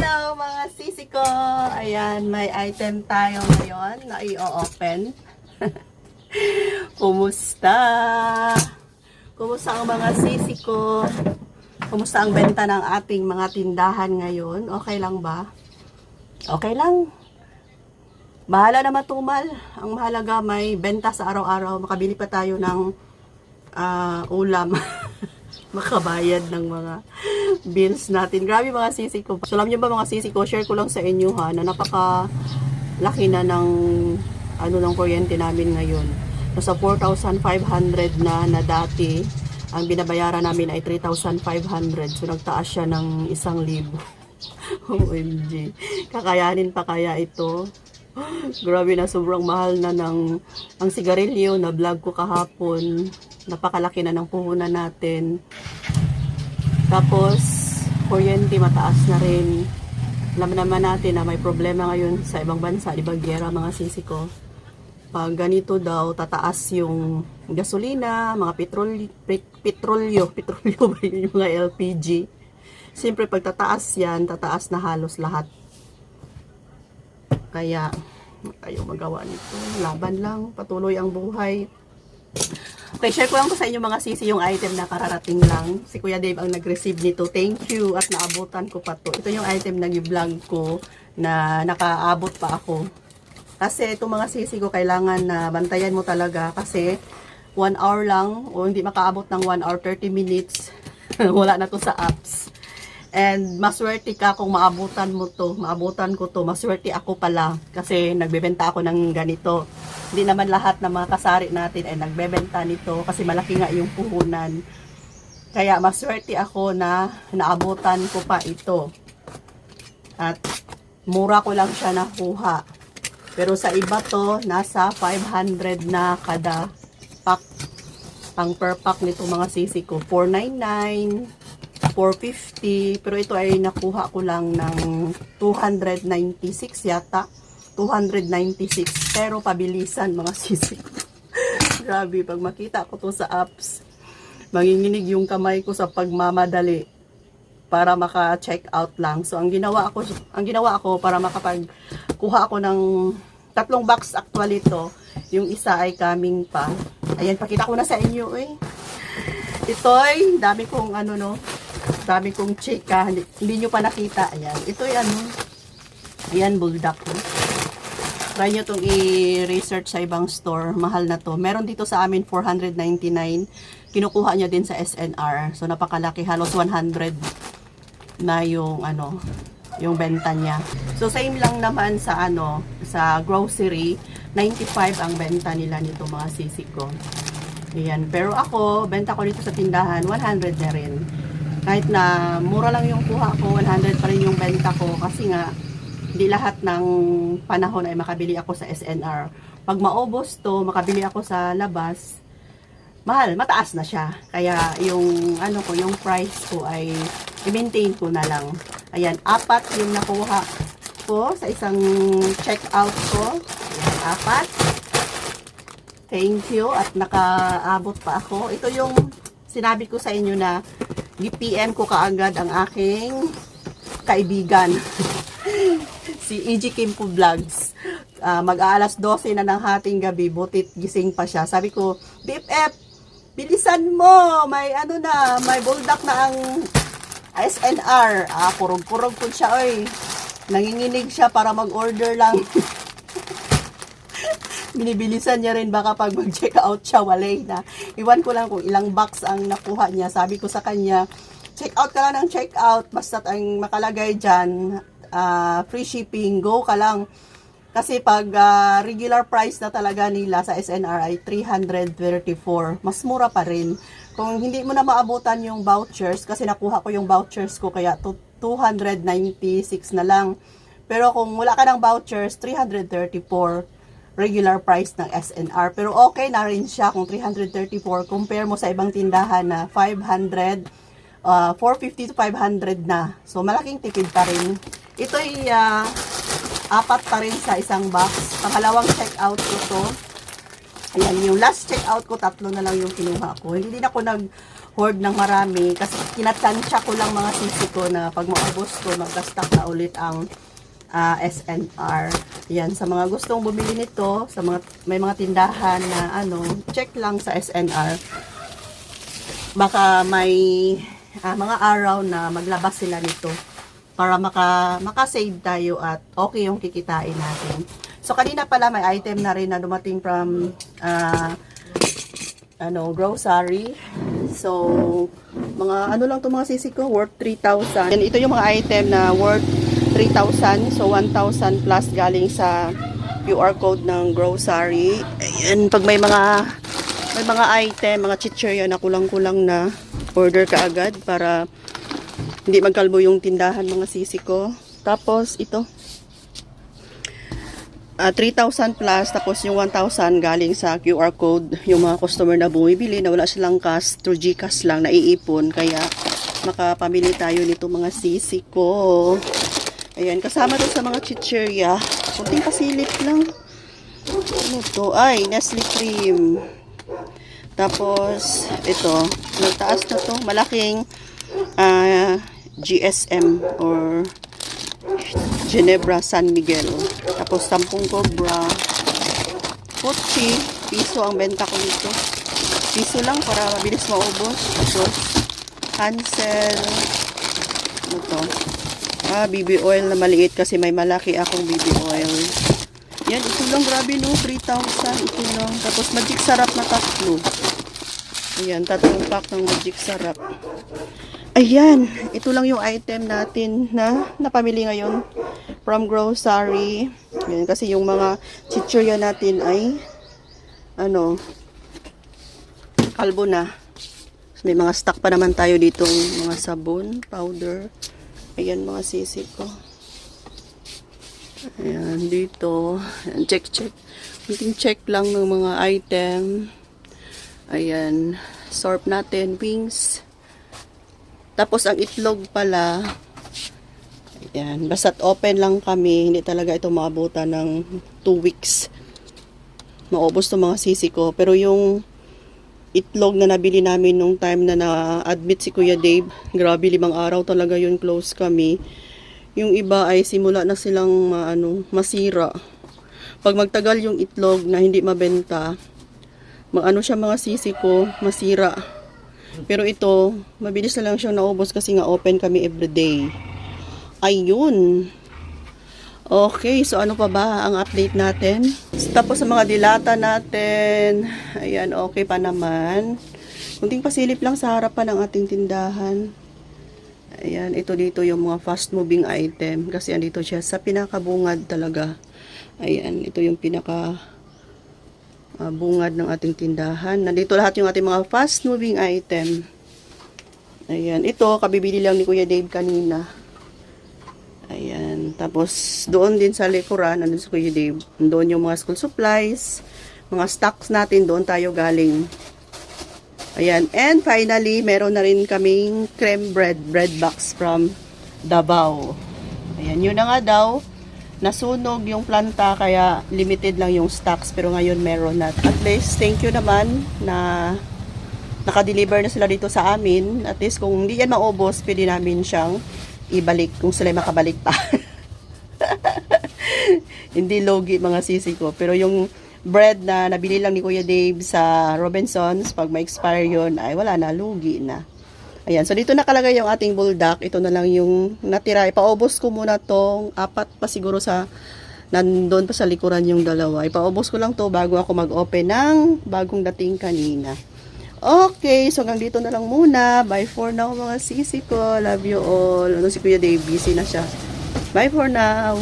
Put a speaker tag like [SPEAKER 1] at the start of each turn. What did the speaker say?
[SPEAKER 1] Hello mga sisi ko! Ayan, may item tayo ngayon na i-open. Kumusta? Kumusta ang mga sisi ko? Kumusta ang benta ng ating mga tindahan ngayon? Okay lang ba? Okay lang. Bahala na matumal. Ang mahalaga may benta sa araw-araw. Makabili pa tayo ng ulam. Makabayad ng mga bills natin. Grabe mga sisi ko. So, alam nyo ba mga sisi ko, share ko lang sa inyo ha, na napaka-laki na ng ng kuryente namin ngayon. Nasa 4,500 na dati, ang binabayaran namin ay 3,500. So, nagtaas siya ng 1,000. OMG. Kakayanin pa kaya ito? Grabe na, sobrang mahal na ang sigarilyo na vlog ko kahapon. Napakalaki na ng puhunan natin. Tapos, kuryente mataas na rin. Alam naman natin na may problema ngayon sa ibang bansa, di ba, gera mga sisi ko. Pag ganito daw, tataas yung gasolina, mga petrolyo ba yun, yung mga LPG. Siyempre, pag tataas yan, tataas na halos lahat. Kaya, ayaw magawa nito. Laban lang, patuloy ang buhay. Okay, share ko lang po sa inyo mga sisi yung item na kararating lang. Si Kuya Dave ang nag-receive nito. Thank you at naabutan ko pa to. Ito yung item na i-vlog ko na nakaabot pa ako. Kasi itong mga sisi ko kailangan na bantayan mo talaga kasi 1 hour lang o hindi makaabot ng 1 hour 30 minutes. Wala na to sa apps. And maswerte ka kung maabutan mo to, maabutan ko to, maswerte ako pala kasi nagbebenta ako ng ganito. Hindi naman lahat ng mga kasari natin ay nagbebenta nito kasi malaki nga yung puhunan. Kaya maswerte ako na naabutan ko pa ito. At mura ko lang siya nakuha. Pero sa iba to, nasa 500 na kada pack. Ang per pack nito mga sisi ko, 499. 450, pero ito ay nakuha ko lang ng 296 yata. 296, pero pabilisan mga sisi. Grabe, pag makita ko to sa apps, manginginig yung kamay ko sa pagmamadali para maka-check out lang. So ang ginawa ko para makapagkuha ako ng 3 box actually to. Yung isa ay coming pa. Ayan, pakita ko na sa inyo eh. Ito'y dami kong dami kong chika, hindi nyo pa nakita. Ayan, ito ay ayan, buldak ko. Try nyo itong i-research sa ibang store, mahal na to. Meron dito sa amin 499, kinukuha nyo din sa SNR. So napakalaki, halos 100 na yung yung benta niya. So same lang naman sa sa grocery, 95 ang benta nila nito mga sisi ko. Ayan, pero ako, benta ko dito sa tindahan, 100 na rin. Kahit na mura lang yung kuha ko, 100 pa rin yung benta ko kasi nga hindi lahat ng panahon ay makabili ako sa SNR. Pag maubos to, makabili ako sa labas, mahal, mataas na siya. Kaya yung yung price ko ay i-maintain ko na lang. Ayan, 4 yung nakuha ko sa isang check-out ko. Ayan, 4. Thank you at nakaabot pa ako. Ito yung sinabi ko sa inyo na i-PM ko kaagad ang aking kaibigan. Si EG Kimpo Vlogs. Mag-aalas 12 na ng hating gabi, butit gising pa siya. Sabi ko, DFF, bilisan mo! May may buldak na ang SNR. Kurog-kurog po siya, oy. Nanginginig siya para mag-order lang. Binibilisan niya rin baka pag mag-check out siya, walay na. Iwan ko lang kung ilang box ang nakuha niya. Sabi ko sa kanya, check out ka lang ng check out. Basta ang makalagay dyan, free shipping, go ka lang. Kasi pag regular price na talaga nila sa SNR ay 334. Mas mura pa rin. Kung hindi mo na maabutan yung vouchers, kasi nakuha ko yung vouchers ko, kaya 296 na lang. Pero kung wala ka ng vouchers, 334. Regular price ng SNR. Pero okay na rin siya kung 334. Compare mo sa ibang tindahan na 500, 450 to 500 na. So, malaking tipid pa rin. Ito ay 4 pa rin sa isang box. Pangalawang check out ko to. Ayan, yung last check out ko, 3 na lang yung kinuha ko. Hindi din ako hoard ng marami kasi kinatansya ko lang mga sisi ko na pag maubos ko, magka-stock na ulit ang SNR. Yan, sa mga gustong bumili nito, sa mga may mga tindahan na check lang sa SNR. Baka may mga araw na maglabas sila nito para maka-save tayo at okay yung kikitain natin. So kanina pala may item na rin na dumating from grocery. So mga lang to mga sisi ko, worth 3,000. And ito yung mga item na worth 3,000. So 1,000 plus galing sa QR code ng grocery. Ayan, pag may mga item, mga chichirya na kulang-kulang na, order ka agad para hindi magkalbo yung tindahan mga sisi ko. Tapos ito 3,000 plus, tapos yung 1,000 galing sa QR code, yung mga customer na bumibili na wala silang cash, through GCash lang naiipon, kaya makapamili tayo nito mga sisi ko. Ayan, kasama to sa mga chichirya, kunting pasilip lang. Ano to? Ay, Nestle cream. Tapos ito, nagtaas na to, malaking GSM or Ginebra San Miguel. Tapos 10 cobra. Pochi, piso ang benta ko nito. Piso lang para mabilis maubos. Tapos Hansel. Ano to? BB oil na maliit kasi may malaki akong BB oil. Yan, ito lang, grabe no, 3,000. Ito lang. Tapos magic sarap na tatlo. Ayan, 3 pack ng magic sarap. Ayan, ito lang yung item natin na napamili ngayon from grocery. Ayan, kasi yung mga chichirya natin ay kalbo na. So, may mga stock pa naman tayo dito, mga sabon, powder. Ayan mga sisi ko. Ayan, dito. Ayan, check. Kunting check lang ng mga item. Ayan, sorb natin, wings. Tapos ang itlog pala, ayan, basta't open lang kami, hindi talaga ito maabutan ng 2 weeks. Maubos to mga sisi ko. Pero yung itlog na nabili namin nung time na na-admit si Kuya Dave, grabe, 5 araw talaga yun, close kami. Yung iba ay simula na silang masira. Pag magtagal yung itlog na hindi mabenta, siya mga sisi ko, masira. Pero ito, mabilis na lang siyang naubos kasi nga open kami everyday. Ayun. Okay, so ano pa ba ang update natin? Tapos sa mga dilata natin, ayan, okay pa naman. Kunting pasilip lang sa harapan ng ating tindahan. Ayan, ito dito yung mga fast moving item kasi andito siya sa pinakabungad talaga. Ayan, ito yung pinaka bungad ng ating tindahan. Nandito lahat yung ating mga fast moving item. Ayan, ito kabibili lang ni Kuya Dave kanina. Ayan, tapos doon din sa likuran, nandun sa Kuya Dave, doon yung mga school supplies, mga stocks natin, doon tayo galing. Ayan, and finally, meron na rin kaming creme bread box from Davao. Ayan, yun na nga daw. Nasunog yung planta kaya limited lang yung stocks, pero ngayon meron na. At least thank you naman na naka-deliver na sila dito sa amin. At least kung hindi yan maubos, pwede namin siyang ibalik kung sila makabalik pa. Hindi logi mga sisi ko, pero yung bread na nabili lang ni Kuya Dave sa Robinsons, pag ma-expire yun ay wala na, lugi na. Ayan, so dito nakalagay yung ating buldak. Ito na lang yung natira. Ipaubos ko muna tong 4 pa siguro nandun pa sa likuran yung 2. Ipaubos ko lang to bago ako mag-open ng bagong dating kanina. Okay, so hanggang dito na lang muna. Bye for now mga sisi ko. Love you all. Si Kuya Dave, busy na siya. Bye for now.